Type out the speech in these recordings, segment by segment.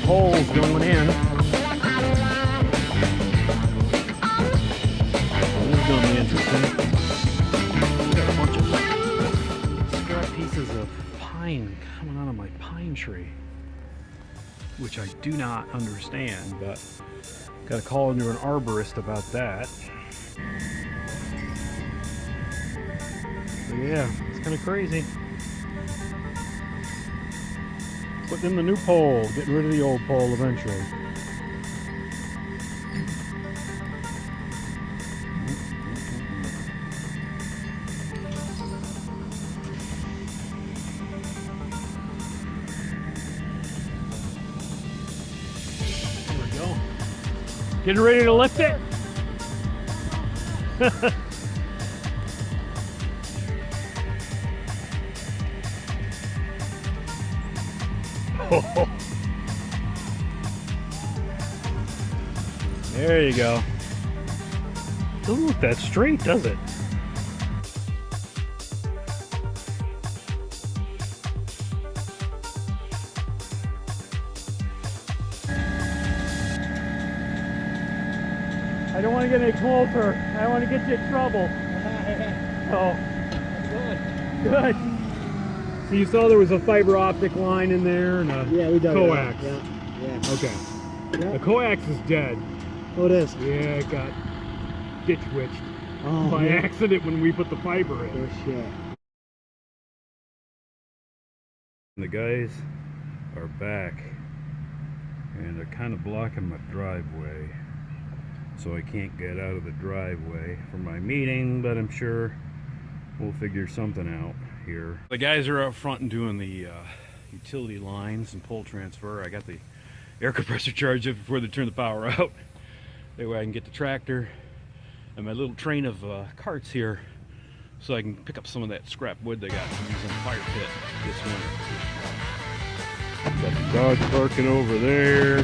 poles going in. This is going to be interesting. Got a bunch of scrap pieces of pine coming out of my pine tree, which I do not understand, but got to call into an arborist about that. But yeah, it's kind of crazy. Putting in the new pole, getting rid of the old pole eventually. There we go. Getting ready to lift it? There you go. Doesn't look that straight, does it? I don't want to get any closer. I don't want to get you in trouble. Oh, good. So you saw there was a fiber optic line in there and a coax. Yeah. Okay. Yeah. The coax is dead. Oh, it is? Yeah, it got ditch witched by yeah. accident when we put the fiber in. Oh, shit. The guys are back and they're kind of blocking my driveway, so I can't get out of the driveway for my meeting, but I'm sure we'll figure something out here. The guys are out front and doing the utility lines and pole transfer. I got the air compressor charged up before they turn the power out. That way I can get the tractor and my little train of carts here so I can pick up some of that scrap wood they got to use in the fire pit this winter. Got the dogs barking over there.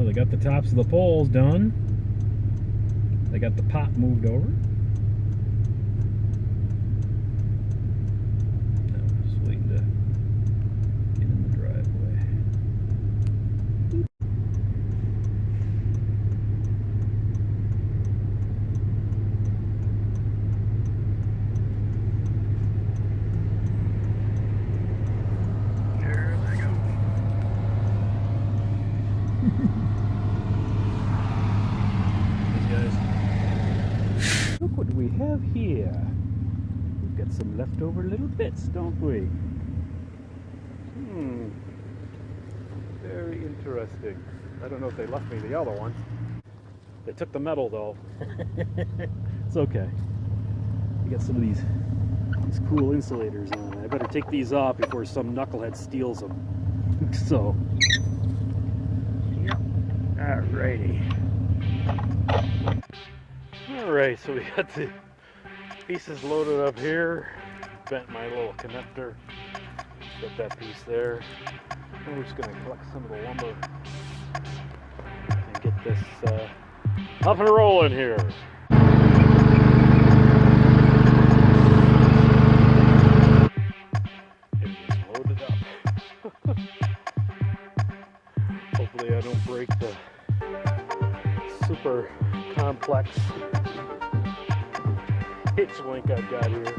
They got the tops of the poles done. They got the pot moved over. Now we're just waiting to get in the driveway. There they go. Look what we have here. We've got some leftover little bits, don't we? Very interesting. I don't know if they left me the other one. They took the metal though. It's okay. We got some of these cool insulators on. I better take these off before some knucklehead steals them. So, yep. Alrighty. Alright, so we got the pieces loaded up here. Bent my little connector. Got that piece there. And we're just going to collect some of the lumber and get this up and rolling here. Everything's loaded up. Hopefully I don't break the super complex hitch link I've got here.